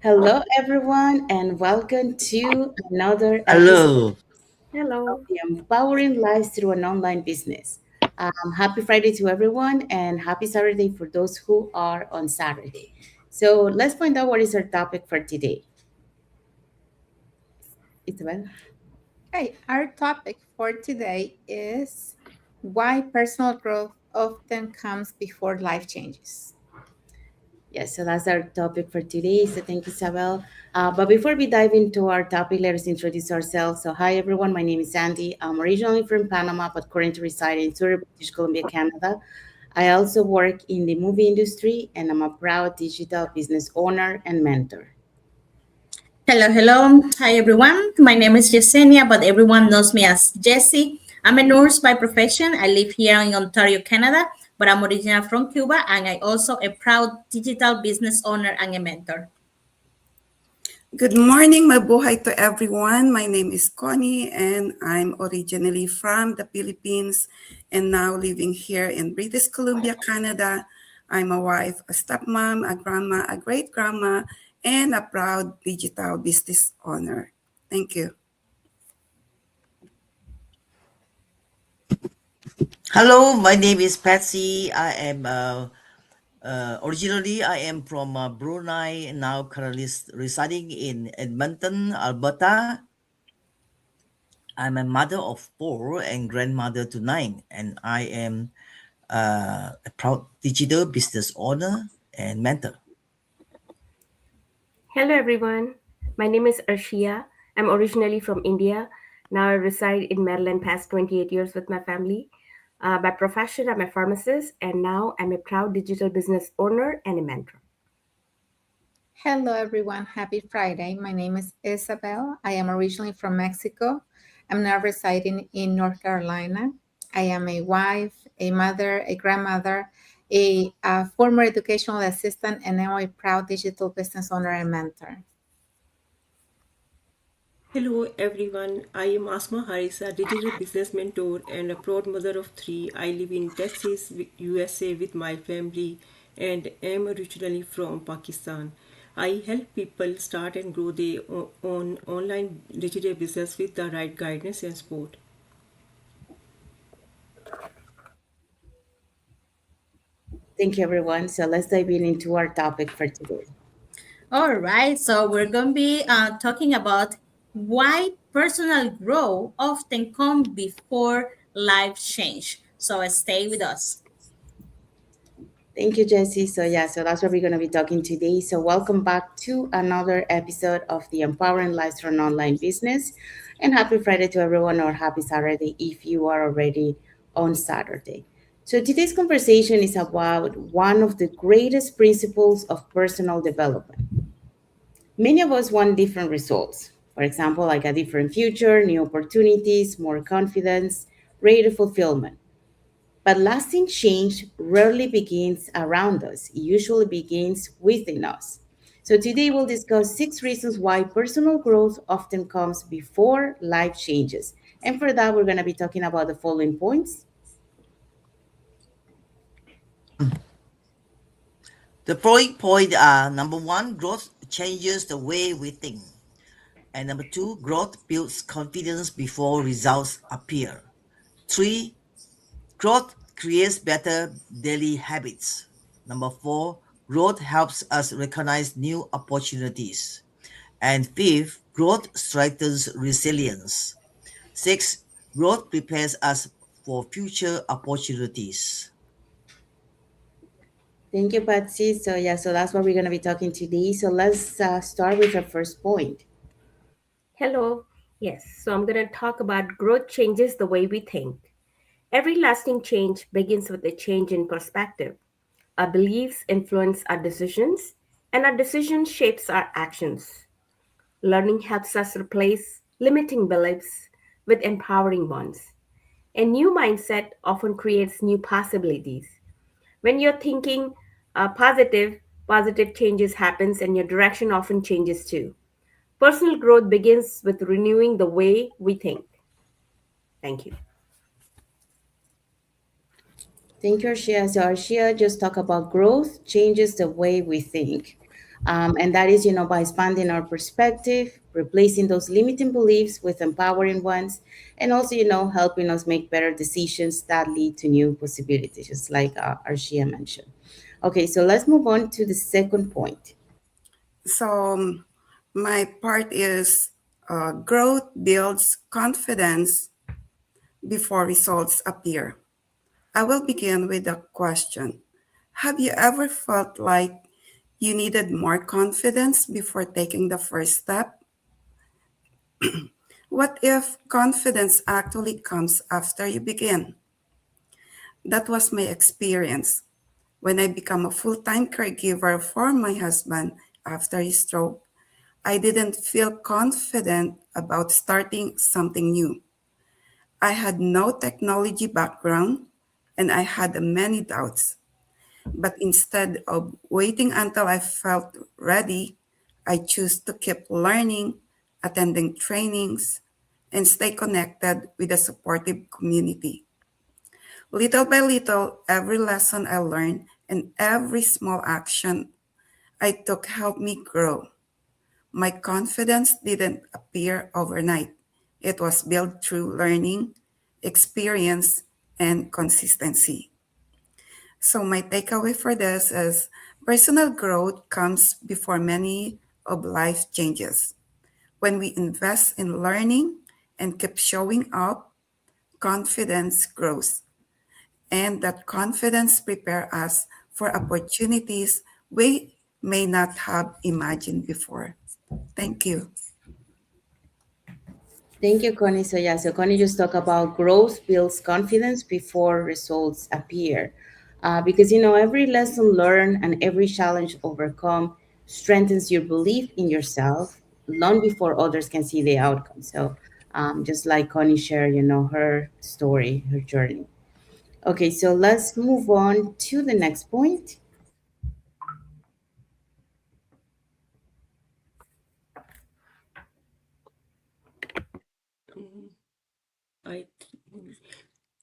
Hello, everyone, and welcome to another episode Hello. of Hello. the Empowering Lives Through an Online Business. Happy Friday to everyone, and happy Saturday for those who are on Saturday. So let's find out what is our topic for today. Isabel? Okay, our topic for today is why personal growth often comes before life changes. Yes, so that's our topic for today. So thank you, Isabel. But before we dive into our topic, let us introduce ourselves. So hi, everyone. My name is Sandy. I'm originally from Panama, but currently reside in Surrey, British Columbia, Canada. I also work in the movie industry, and I'm a proud digital business owner and mentor. Hello, hello. Hi, everyone. My name is Yesenia, but everyone knows me as Jessie. I'm a nurse by profession. I live here in Ontario, Canada, but I'm originally from Cuba, and I also a proud digital business owner and a mentor. Good morning, mabuhay to everyone. My name is Connie and I'm originally from the Philippines and now living here in British Columbia, Canada. I'm a wife, a stepmom, a grandma, a great grandma, and a proud digital business owner. Thank you. Hello, my name is Patsy. Originally I am from Brunei, now currently residing in Edmonton, Alberta. I'm a mother of four and grandmother to nine, and I am a proud digital business owner and mentor. Hello, everyone. My name is Arshia. I'm originally from India. Now I reside in Maryland past 28 years with my family. By profession, I'm a pharmacist, and now I'm a proud digital business owner and a mentor. Hello, everyone. Happy Friday. My name is Isabel. I am originally from Mexico. I'm now residing in North Carolina. I am a wife, a mother, a grandmother, a former educational assistant, and now a proud digital business owner and mentor. Hello everyone, I am Asma Harisa, digital business mentor and a proud mother of three. I live in Texas, USA with my family and am originally from Pakistan. I help people start and grow their own online digital business with the right guidance and support. Thank you, everyone. So let's dive into our topic for today. All right, so we're going to be talking about why personal growth often comes before life change. So stay with us. Thank you, Jesse. So that's what we're going to be talking today. So welcome back to another episode of the Empowering Lives for an Online Business. And happy Friday to everyone, or happy Saturday if you are already on Saturday. So today's conversation is about one of the greatest principles of personal development. Many of us want different results. For example, like a different future, new opportunities, more confidence, greater fulfillment. But lasting change rarely begins around us, it usually begins within us. So, today we'll discuss 6 reasons why personal growth often comes before life changes. And for that, we're going to be talking about the following points. The following point are number one, growth changes the way we think. And number two, growth builds confidence before results appear. Three, growth creates better daily habits. Number four, growth helps us recognize new opportunities. And fifth, growth strengthens resilience. Six, growth prepares us for future opportunities. Thank you, Patsy. So that's what we're going to be talking today. So, let's start with our first point. Hello. Yes, so I'm going to talk about growth changes the way we think. Every lasting change begins with a change in perspective. Our beliefs influence our decisions, and our decisions shapes our actions. Learning helps us replace limiting beliefs with empowering ones. A new mindset often creates new possibilities. When you're thinking positive changes happens and your direction often changes too. Personal growth begins with renewing the way we think. Thank you. Thank you, Arshia. So, Arshia just talk about growth changes the way we think. And that is, by expanding our perspective, replacing those limiting beliefs with empowering ones, and also, helping us make better decisions that lead to new possibilities, just like Arshia mentioned. Okay, so let's move on to the second point. So, my part is growth builds confidence before results appear. I will begin with a question. Have you ever felt like you needed more confidence before taking the first step? What if confidence actually comes after you begin? That was my experience when I became a full time caregiver for my husband after his stroke. I didn't feel confident about starting something new. I had no technology background and I had many doubts. But instead of waiting until I felt ready, I chose to keep learning, attending trainings, and stay connected with a supportive community. Little by little, every lesson I learned and every small action I took helped me grow. My confidence didn't appear overnight. It was built through learning, experience, and consistency. So, my takeaway for this is personal growth comes before many of life changes. When we invest in learning and keep showing up, confidence grows. And that confidence prepares us for opportunities we may not have imagined before. Thank you. Thank you, Connie. So yeah, so Connie just talked about growth builds confidence before results appear. Because every lesson learned and every challenge overcome strengthens your belief in yourself long before others can see the outcome. So just like Connie shared, her story, her journey. Okay, so let's move on to the next point. I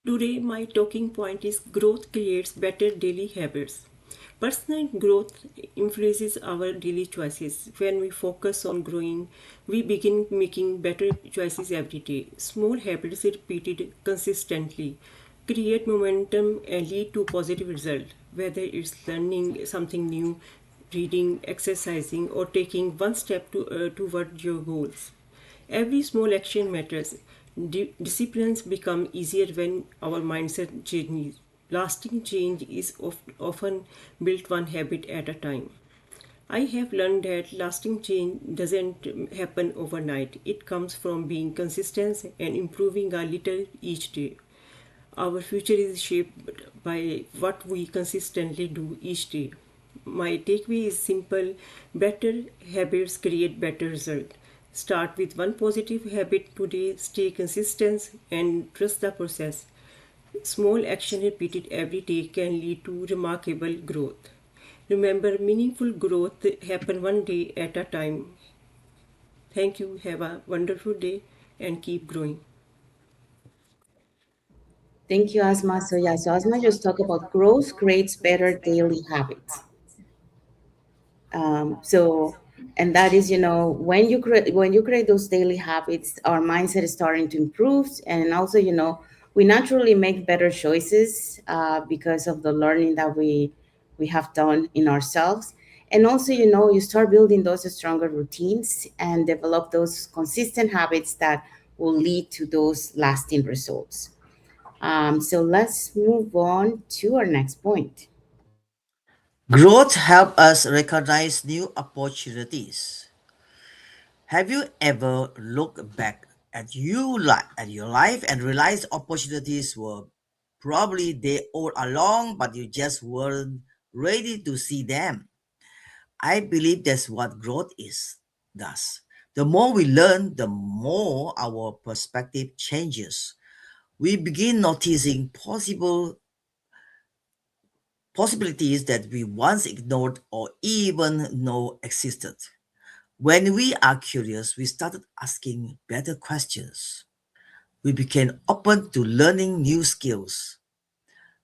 Today, my talking point is growth creates better daily habits. Personal growth influences our daily choices. When we focus on growing, we begin making better choices every day. Small habits repeated consistently create momentum and lead to positive results, whether it's learning something new, reading, exercising, or taking one step toward your goals. Every small action matters. Disciplines become easier when our mindset changes. Lasting change is often built one habit at a time. I have learned that lasting change doesn't happen overnight. It comes from being consistent and improving a little each day. Our future is shaped by what we consistently do each day. My takeaway is simple: better habits create better results. Start with one positive habit today, stay consistent, and trust the process. Small action repeated every day can lead to remarkable growth. Remember, meaningful growth happen one day at a time. Thank you. Have a wonderful day and keep growing. Thank you, Asma. So yeah, so Asma just talked about growth creates better daily habits. So and that is, when you create those daily habits, our mindset is starting to improve, and also, we naturally make better choices because of the learning that we have done in ourselves. And also, you start building those stronger routines and develop those consistent habits that will lead to those lasting results. So let's move on to our next point. Growth helps us recognize new opportunities. Have you ever looked back at your life and realized opportunities were probably there all along, but you just weren't ready to see them? I believe that's what growth is. Does the more we learn, the more our perspective changes. We begin noticing possibilities that we once ignored or even know existed. When we are curious, we started asking better questions. We became open to learning new skills,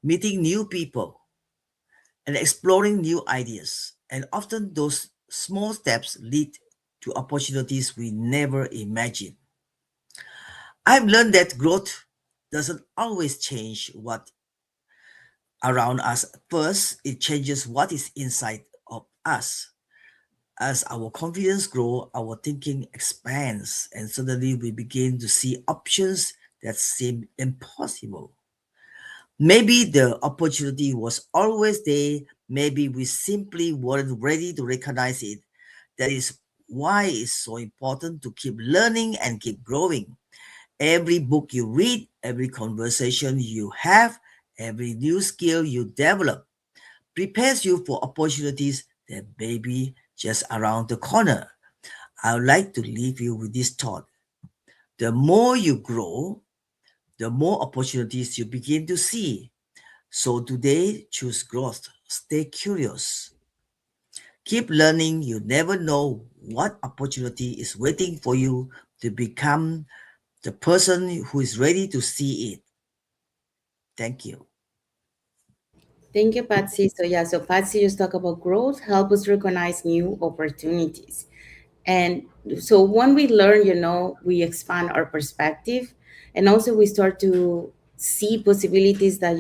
meeting new people, and exploring new ideas. And often those Small steps lead to opportunities we never imagined. I've learned that growth doesn't always change what around us. First, it changes what is inside of us. As our confidence grows, our thinking expands, and suddenly we begin to see options that seem impossible. Maybe the opportunity was always there, maybe we simply weren't ready to recognize it. That is why it's so important to keep learning and keep growing. Every book you read, every conversation you have, every new skill you develop prepares you for opportunities that may be just around the corner. I would like to leave you with this thought. The more you grow, the more opportunities you begin to see. So today, choose growth. Stay curious. Keep learning. You never know what opportunity is waiting for you to become the person who is ready to see it. Thank you. Thank you, Patsy. So Patsy just talk about growth, help us recognize new opportunities. And so when we learn, we expand our perspective, and also we start to see possibilities that,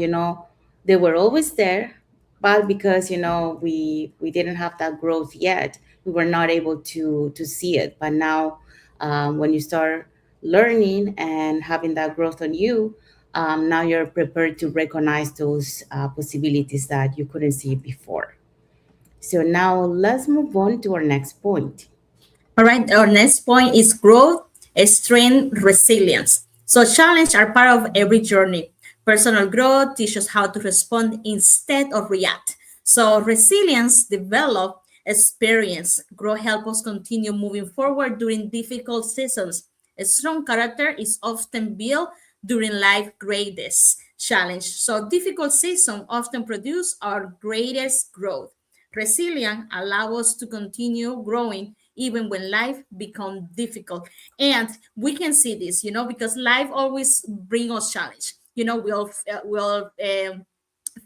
they were always there, but because, we didn't have that growth yet, we were not able to see it. But now, when you start learning and having that growth on you, now you're prepared to recognize those possibilities that you couldn't see before. So now let's move on to our next point. All right, our next point is growth, strength, resilience. So challenges are part of every journey. Personal growth teaches how to respond instead of react. So resilience develop experience. Growth help us continue moving forward during difficult seasons. A strong character is often built during life greatest challenge. So difficult seasons often produce our greatest growth. Resilience allow us to continue growing even when life becomes difficult. And we can see this, because life always bring us challenge. We'll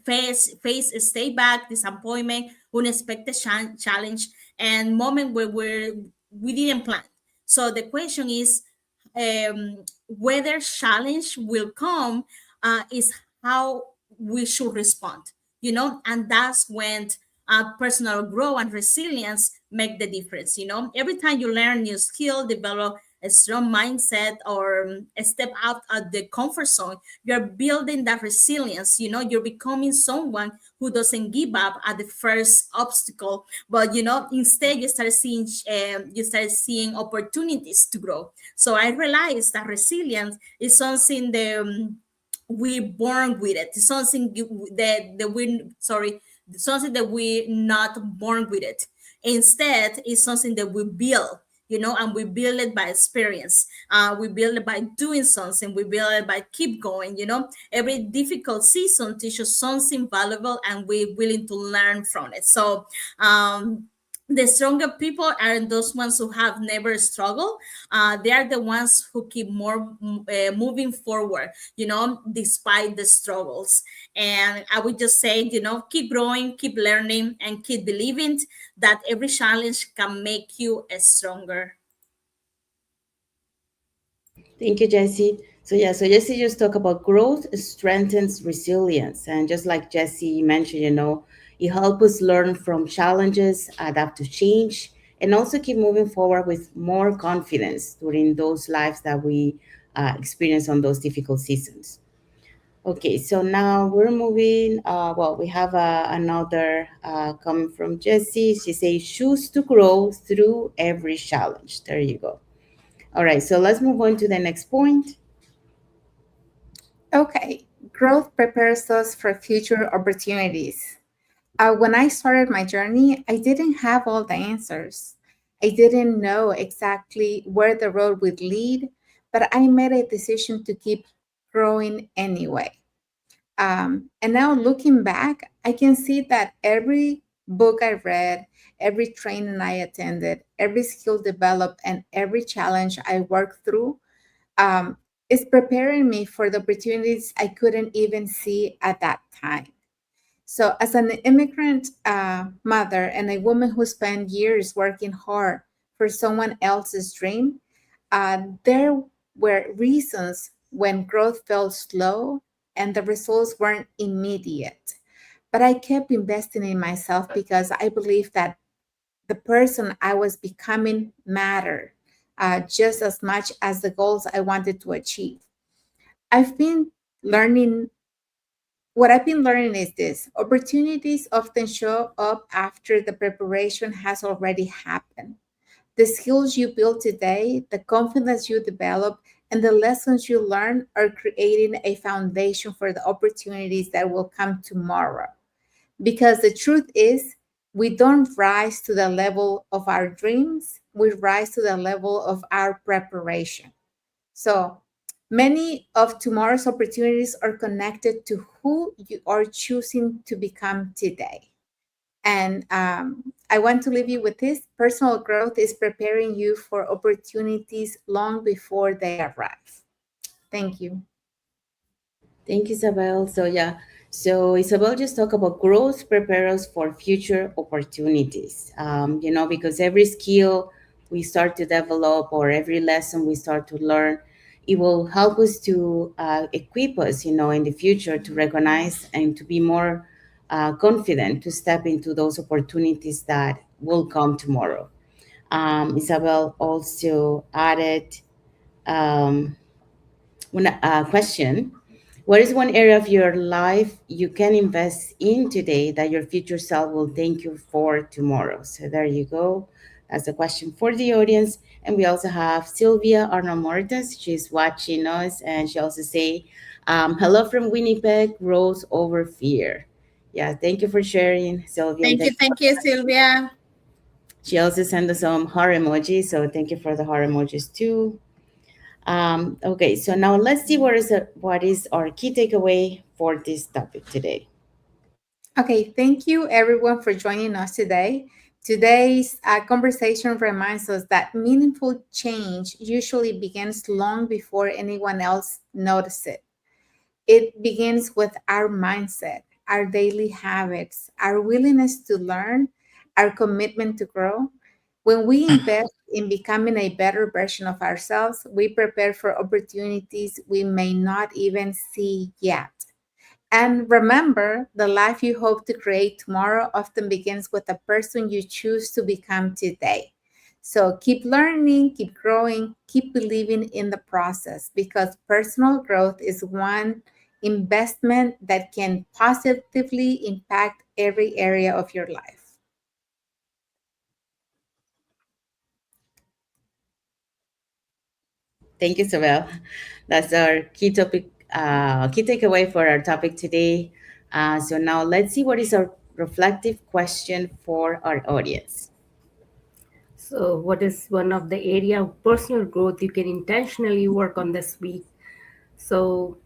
face a stay back, disappointment, unexpected challenge, and moment where we didn't plan. So the question is, whether challenge will come, is how we should respond, and that's when personal growth and resilience make the difference. Every time you learn new skill, develop a strong mindset, or step out of the comfort zone, you're building that resilience. You're becoming someone who doesn't give up at the first obstacle, but instead you start seeing opportunities to grow. So I realized that resilience is something that, we're born with it. It's something that we sorry, something that we're not born with it. Instead, it's something that we build, and we build it by experience. We build it by doing something. We build it by keep going. Every difficult season teaches something valuable, and we're willing to learn from it. So, the stronger people are those ones who have never struggled. They are the ones who keep moving forward, despite the struggles. And I would just say, keep growing, keep learning, and keep believing that every challenge can make you stronger. Thank you, Jesse. So Jesse just talked about growth strengthens resilience. And just like Jesse mentioned, it helps us learn from challenges, adapt to change, and also keep moving forward with more confidence during those lives that we experience on those difficult seasons. Okay, so now we're moving. Well, we have another coming from Jesse. She says, choose to grow through every challenge. There you go. All right, so let's move on to the next point. Okay, growth prepares us for future opportunities. When I started my journey, I didn't have all the answers. I didn't know exactly where the road would lead, but I made a decision to keep growing anyway. And now looking back, I can see that every book I read, every training I attended, every skill developed, and every challenge I worked through, um, is preparing me for the opportunities I couldn't even see at that time. So, as an immigrant mother and a woman who spent years working hard for someone else's dream, there were reasons when growth felt slow and the results weren't immediate. But I kept investing in myself because I believed that the person I was becoming mattered just as much as the goals I wanted to achieve. I've been learning what I've been learning is this: opportunities often show up after the preparation has already happened. The skills you build today, the confidence you develop, and the lessons you learn are creating a foundation for the opportunities that will come tomorrow. Because the truth is, we don't rise to the level of our dreams, we rise to the level of our preparation. So many of tomorrow's opportunities are connected to who you are choosing to become today. And I want to leave you with this: personal growth is preparing you for opportunities long before they arrive. Thank you. Thank you, Isabel. So Isabel just talked about growth prepare us for future opportunities. Because every skill we start to develop or every lesson we start to learn, it will help us to equip us, in the future to recognize and to be more confident to step into those opportunities that will come tomorrow. Isabel also added um, one question: what is one area of your life you can invest in today that your future self will thank you for tomorrow? So there you go. That's a question for the audience. And we also have Sylvia Arnold Mortis. She's watching us, and she also say, hello from Winnipeg, Rose over fear. Yeah, thank you for sharing, Sylvia. And Thank you, Sylvia. she also sent us some heart emojis. So thank you for the heart emojis too. Okay, so now let's see what is our key takeaway for this topic today. Okay, thank you everyone for joining us today. Today's conversation reminds us that meaningful change usually begins long before anyone else notices it. It begins with our mindset, our daily habits, our willingness to learn, our commitment to grow. When we invest in becoming a better version of ourselves, we prepare for opportunities we may not even see yet. And remember, the life you hope to create tomorrow often begins with the person you choose to become today. So keep learning, keep growing, keep believing in the process, because personal growth is one investment that can positively impact every area of your life. Thank you, Sobel. That's our key takeaway for our topic today. So now let's see what is our reflective question for our audience. So, what is one of the area of personal growth you can intentionally work on this week? So,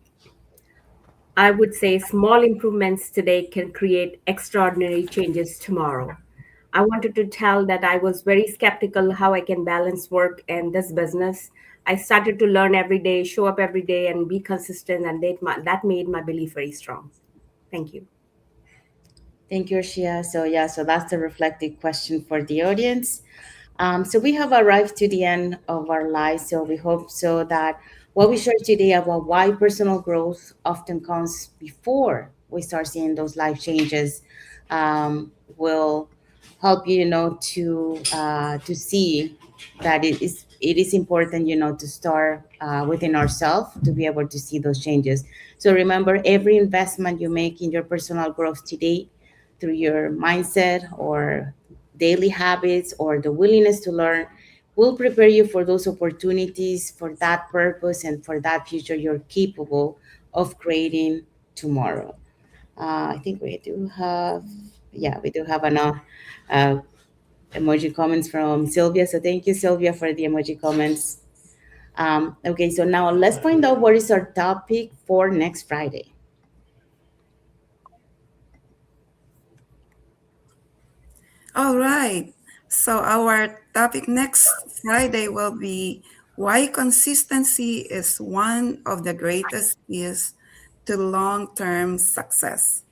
I would say small improvements today can create extraordinary changes tomorrow. I wanted to tell that I was very skeptical how I can balance work and this business. I started to learn every day, show up every day, and be consistent, and that made my belief very strong. Thank you. Thank you, Shia. So that's the reflective question for the audience. So we have arrived to the end of our lives. So we hope so that what we shared today about why personal growth often comes before we start seeing those life changes will help you, to see that it is important, to start within ourselves to be able to see those changes. So remember, every investment you make in your personal growth today, through your mindset or daily habits or the willingness to learn, will prepare you for those opportunities, for that purpose, and for that future you're capable of creating tomorrow. I think we do have enough uh, emoji comments from Sylvia. So thank you, Sylvia, for the emoji comments. Okay, so now let's find out what is our topic for next Friday. All right. So our topic next Friday will be why consistency is one of the greatest keys to long-term success.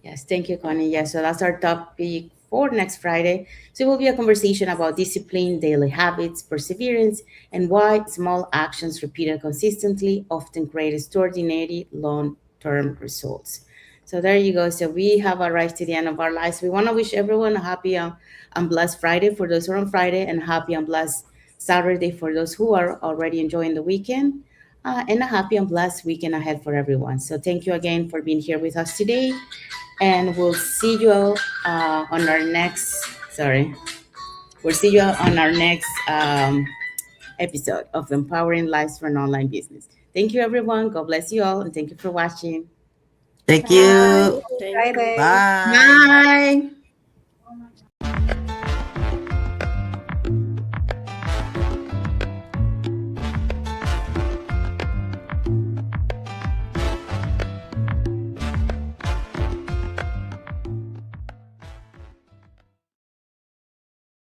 Yes, thank you, Connie. Yes, so that's our topic for next Friday. So it will be a conversation about discipline, daily habits, perseverance, and why small actions repeated consistently often create extraordinary long-term results. So there you go. So we have arrived to the end of our lives. We want to wish everyone a happy and blessed Friday for those who are on Friday, and happy and blessed Saturday for those who are already enjoying the weekend. And a happy and blessed weekend ahead for everyone. So thank you again for being here with us today, and we'll see you all on our next. Sorry, we'll see you all on our next episode of Empowering Lives for an Online Business. Thank you, everyone. God bless you all, and thank you for watching. Thank Bye. you. Happy Thank you. Friday. Bye. Bye.